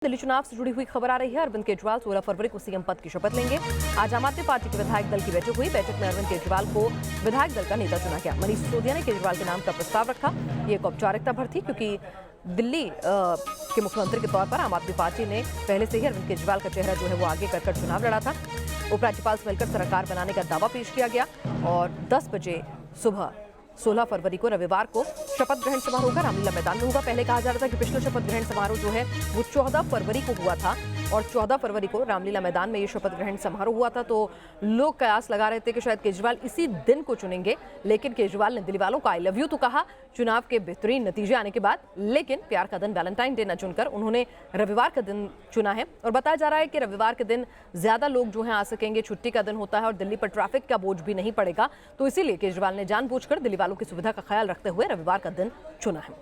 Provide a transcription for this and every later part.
दिल्ली चुनाव से जुड़ी हुई खबर आ रही है। अरविंद केजरीवाल 16 फरवरी को सीएम पद की शपथ लेंगे। आज आम आदमी पार्टी के विधायक दल की बैठक हुई। बैठक में अरविंद केजरीवाल को विधायक दल का नेता चुना गया। मनीष सिसोदिया ने केजरीवाल के नाम का प्रस्ताव रखा। ये एक औपचारिकता भर थी क्योंकि दिल्ली के मुख्यमंत्री के तौर पर आम आदमी पार्टी ने पहले से ही अरविंद केजरीवाल का चेहरा जो है वो आगे कर चुनाव लड़ा था। उपराज्यपाल से मिलकर सरकार बनाने का दावा पेश किया गया और 10 बजे सुबह 16 फरवरी को रविवार को शपथ ग्रहण समारोह का रामलीला मैदान में होगा। पहले कहा जा रहा था कि पिछला शपथ ग्रहण समारोह जो है वो 14 फरवरी को हुआ था और 14 फरवरी को रामलीला मैदान में ये शपथ ग्रहण समारोह हुआ था। तो लोग कयास लगा रहे थे कि शायद केजरीवाल इसी दिन को चुनेंगे, लेकिन केजरीवाल ने दिल्ली वालों को आई लव यू तो कहा चुनाव के बेहतरीन नतीजे आने के बाद, लेकिन प्यार का दिन वैलेंटाइन डे न चुनकर उन्होंने रविवार का दिन चुना है। और बताया जा रहा है कि रविवार के दिन ज्यादा लोग जो है आ सकेंगे, छुट्टी का दिन होता है और दिल्ली पर ट्रैफिक का बोझ भी नहीं पड़ेगा, तो इसीलिए केजरीवाल ने जानबूझकर दिल्ली वालों की सुविधा का ख्याल रखते हुए रविवार का दिन चुना है।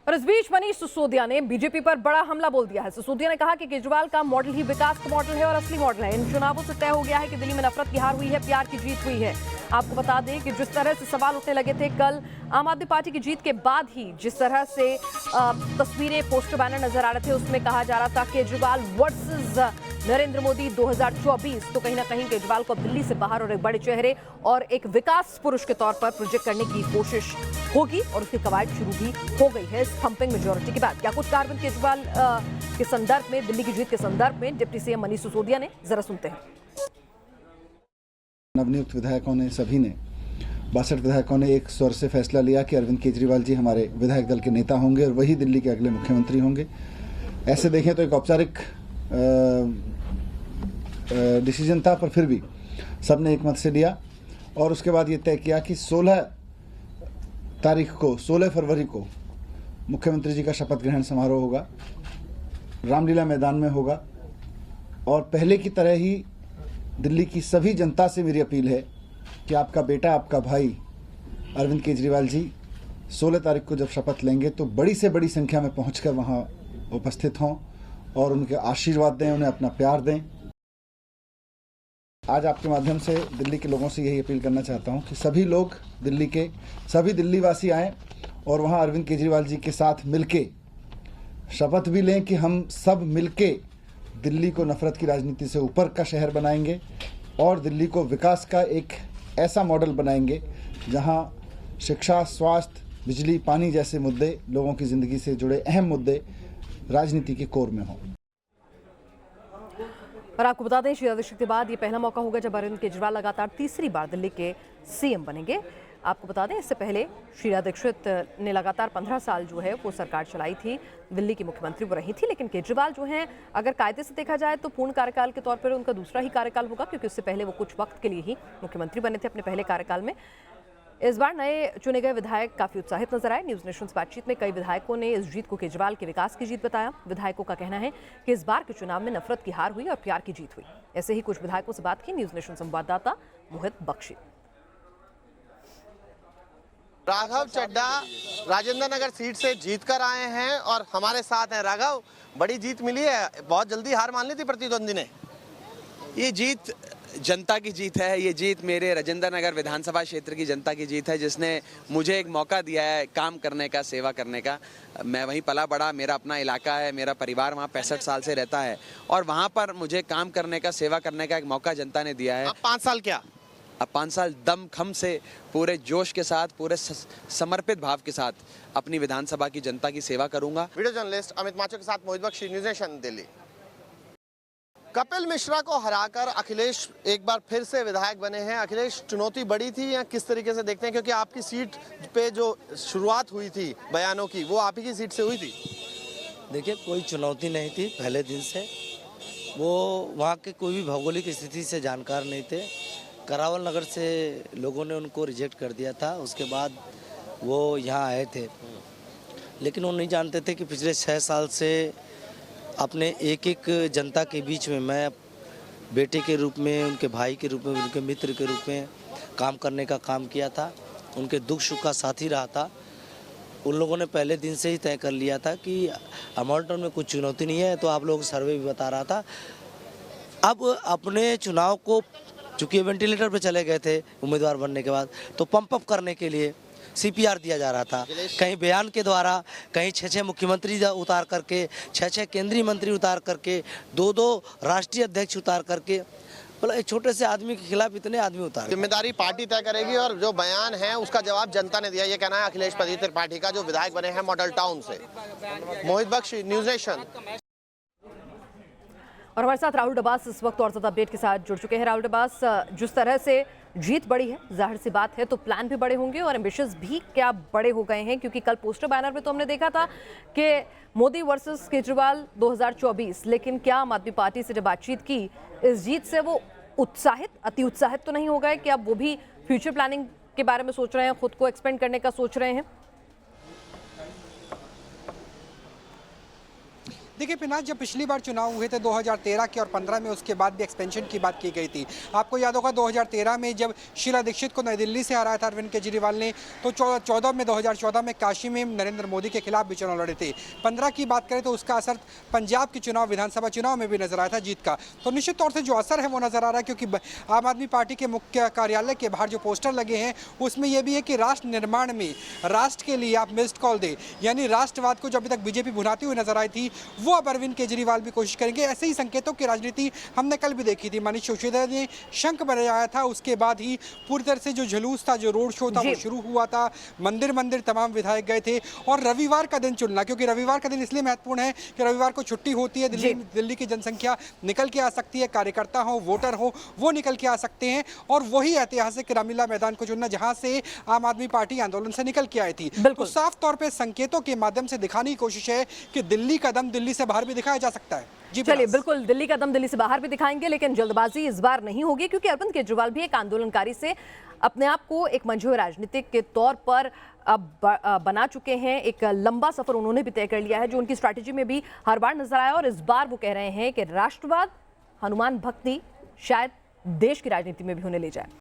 और इस बीच मनीष सिसोदिया ने बीजेपी पर बड़ा हमला बोल दिया है। सिसोदिया ने कहा कि केजरीवाल का मॉडल ही विकास का मॉडल है और असली मॉडल है। इन चुनावों से तय हो गया है कि दिल्ली में नफरत की हार हुई है, प्यार की जीत हुई है। आपको बता दें कि जिस तरह से सवाल उठने लगे थे कल आम आदमी पार्टी की जीत के बाद ही, जिस तरह से तस्वीरें पोस्टर बैनर नजर आ रहे थे उसमें कहा जा रहा था केजरीवाल वर्सेस नरेंद्र मोदी 2024, तो कहीं ना कहीं केजरीवाल को दिल्ली से बाहर और एक बड़े चेहरे और एक विकास पुरुष के तौर पर प्रोजेक्ट करने की कोशिश होगी और उसकी कवायद शुरू भी हो गई है थंपिंग मेजोरिटी के बाद। क्या कुछ अरविंद केजरीवाल के संदर्भ में, दिल्ली की जीत के संदर्भ में डिप्टी सीएम मनीष सिसोदिया ने, जरा सुनते हैं। नवनियुक्त विधायकों ने, सभी ने 62 विधायकों ने एक स्वर से फैसला लिया कि अरविंद केजरीवाल जी हमारे विधायक दल के नेता होंगे और वही दिल्ली के अगले मुख्यमंत्री होंगे। ऐसे देखें तो एक औपचारिक डिसीजन था, पर फिर भी सबने एक मत से लिया और उसके बाद ये तय किया कि 16 फरवरी को मुख्यमंत्री जी का शपथ ग्रहण समारोह होगा, रामलीला मैदान में होगा। और पहले की तरह ही दिल्ली की सभी जनता से मेरी अपील है कि आपका बेटा, आपका भाई अरविंद केजरीवाल जी 16 तारीख को जब शपथ लेंगे तो बड़ी से बड़ी संख्या में पहुंचकर वहां उपस्थित हों और उनके आशीर्वाद दें, उन्हें अपना प्यार दें। आज आपके माध्यम से दिल्ली के लोगों से यही अपील करना चाहता हूं कि सभी लोग, दिल्ली के सभी दिल्लीवासी आएं और वहां अरविंद केजरीवाल जी के साथ मिलके शपथ भी लें कि हम सब मिलके दिल्ली को नफरत की राजनीति से ऊपर का शहर बनाएंगे और दिल्ली को विकास का एक ऐसा मॉडल बनाएंगे जहां शिक्षा, स्वास्थ्य, बिजली, पानी जैसे मुद्दे, लोगों की जिंदगी से जुड़े अहम मुद्दे राजनीति के कोर में हों। और आपको बता दें, शीला दीक्षित के बाद ये पहला मौका होगा जब अरविंद केजरीवाल लगातार तीसरी बार दिल्ली के सीएम बनेंगे। आपको बता दें, इससे पहले शीला दीक्षित ने लगातार 15 साल जो है वो सरकार चलाई थी, दिल्ली की मुख्यमंत्री वो रही थी। लेकिन केजरीवाल जो हैं, अगर कायदे से देखा जाए तो पूर्ण कार्यकाल के तौर पर उनका दूसरा ही कार्यकाल होगा, क्योंकि उससे पहले वो कुछ वक्त के लिए ही मुख्यमंत्री बने थे अपने पहले कार्यकाल में। इस बार नए चुने गए विधायक काफी उत्साहित नजर आए। न्यूज नेशन बातचीत में कई विधायकों ने इस जीत को केजरीवाल के विकास की जीत बताया। विधायकों का कहना है कि इस बार के चुनाव में नफरत की हार हुई और प्यार की जीत हुई। ऐसे ही कुछ विधायकों से बात की न्यूज नेशन संवाददाता मोहित बख्शी। राघव चड्डा राजेंद्र नगर सीट से जीत कर आए हैं और हमारे साथ हैं। राघव, बड़ी जीत मिली है, बहुत जल्दी हार मान ली थी प्रतिद्वंदी ने। ये जीत जनता की जीत है, ये जीत मेरे राजेंद्र नगर विधानसभा क्षेत्र की जनता की जीत है, जिसने मुझे एक मौका दिया है काम करने का, सेवा करने का। मैं वहीं पला बड़ा, मेरा अपना इलाका है, मेरा परिवार वहाँ 65 साल से रहता है और वहाँ पर मुझे काम करने का, सेवा करने का एक मौका जनता ने दिया है। अब 5 साल क्या? अब 5 साल दम खम से, पूरे जोश के साथ, पूरे समर्पित भाव के साथ अपनी विधानसभा की जनता की सेवा करूंगा। वीडियो जर्नलिस्ट अमित माचो के साथ मोहित बख्शी, न्यूज नेशन दिल्ली। कपिल मिश्रा को हराकर अखिलेश एक बार फिर से विधायक बने हैं। अखिलेश, चुनौती बड़ी थी या किस तरीके से देखते हैं, क्योंकि आपकी सीट पे जो शुरुआत हुई थी बयानों की, वो आप ही की सीट से हुई थी? देखिए, कोई चुनौती नहीं थी पहले दिन से। वो वहाँ के कोई भी भौगोलिक स्थिति से जानकार नहीं थे। करावल नगर से लोगों ने उनको रिजेक्ट कर दिया था, उसके बाद वो यहाँ आए थे। लेकिन वो नहीं जानते थे कि पिछले 6 साल से अपने एक एक जनता के बीच में मैं बेटे के रूप में, उनके भाई के रूप में, उनके मित्र के रूप में काम करने का काम किया था। उनके दुख सुख का साथी रहा था। उन लोगों ने पहले दिन से ही तय कर लिया था कि अमॉल्टन में कुछ चुनौती नहीं है। तो आप लोग सर्वे भी बता रहा था। अब अपने चुनाव को, चूँकि वेंटिलेटर पे चले गए थे उम्मीदवार बनने के बाद, तो पंप अप करने के लिए CPR दिया जा रहा था, कहीं बयान के द्वारा, कहीं 6 मुख्यमंत्री उतार करके, 6 केंद्रीय मंत्री उतार करके, 2 राष्ट्रीय अध्यक्ष उतार करके, मतलब एक छोटे से आदमी के खिलाफ इतने आदमी उतार। जिम्मेदारी पार्टी तय करेगी और जो बयान है उसका जवाब जनता ने दिया, ये कहना है अखिलेश पति त्रिपाठी का, जो विधायक बने हैं मॉडल टाउन से। मोहित बख्शी, न्यूज़ नेशन। और हमारे साथ राहुल डबास इस वक्त और ज्यादा अपडेट के साथ जुड़ चुके हैं। राहुल डबास, जिस तरह से जीत बड़ी है, जाहिर सी बात है तो प्लान भी बड़े होंगे और एम्बिशंस भी क्या बड़े हो गए हैं, क्योंकि कल पोस्टर बैनर में तो हमने देखा था कि मोदी वर्सेस केजरीवाल 2024, लेकिन क्या आम आदमी पार्टी से जब बातचीत की इस जीत से वो उत्साहित, अति उत्साहित तो नहीं हो गए कि अब वो भी फ्यूचर प्लानिंग के बारे में सोच रहे हैं, खुद को एक्सपेंड करने का सोच रहे हैं? देखिए पिनाज, जब पिछली बार चुनाव हुए थे 2013 के और 15 में, उसके बाद भी एक्सपेंशन की बात की गई थी। आपको याद होगा 2013 में जब शीला दीक्षित को नई दिल्ली से हराया था अरविंद केजरीवाल ने, तो 2014 में काशी में नरेंद्र मोदी के खिलाफ भी चुनाव लड़े थे। 15 की बात करें तो उसका असर पंजाब के चुनाव, विधानसभा चुनाव में भी नजर आया था जीत का। तो निश्चित तौर से जो असर है वो नजर आ रहा है, क्योंकि आम आदमी पार्टी के मुख्य कार्यालय के बाहर जो पोस्टर लगे हैं उसमें यह भी है कि राष्ट्र निर्माण में राष्ट्र के लिए आप मिस्ड कॉल दें, यानी राष्ट्रवाद को जो अभी तक बीजेपी भुनाती हुई नजर आई थी वो अब अरविंद केजरीवाल भी कोशिश करेंगे। ऐसे ही संकेतों की राजनीति हमने कल भी देखी थी। मनीष सिसोदिया ने शंख बजाया था, उसके बाद ही पूरी तरह से जो जुलूस था, जो रोड शो था वो शुरू हुआ था। मंदिर मंदिर तमाम विधायक गए थे और रविवार का दिन चुनना, क्योंकि रविवार का दिन इसलिए महत्वपूर्ण है कि रविवार को छुट्टी होती है, दिल्ली की जनसंख्या निकल के आ सकती है, कार्यकर्ता हो, वोटर हो, वो निकल के आ सकते हैं, और वही ऐतिहासिक रामलीला मैदान को चुनना जहां से आम आदमी पार्टी आंदोलन से निकल के आई थी। तो साफ तौर पर संकेतों के माध्यम से दिखाने की कोशिश है कि दिल्ली का दम दिल्ली से बाहर भी दिखाया जा सकता है। चलिए, बिल्कुल दिल्ली का दम दिल्ली से बाहर भी दिखाएंगे, लेकिन जल्दबाजी इस बार नहीं होगी, क्योंकि अरविंद केजरीवाल भी एक आंदोलनकारी से अपने आप को एक मंझे राजनीतिक के तौर पर अब बना चुके हैं। एक लंबा सफर उन्होंने भी तय कर लिया है, जो उनकी स्ट्रैटेजी में भी हर बार नजर आया, और इस बार वो कह रहे हैं कि राष्ट्रवाद, हनुमान भक्ति शायद देश की राजनीति में भी होने ले जाए।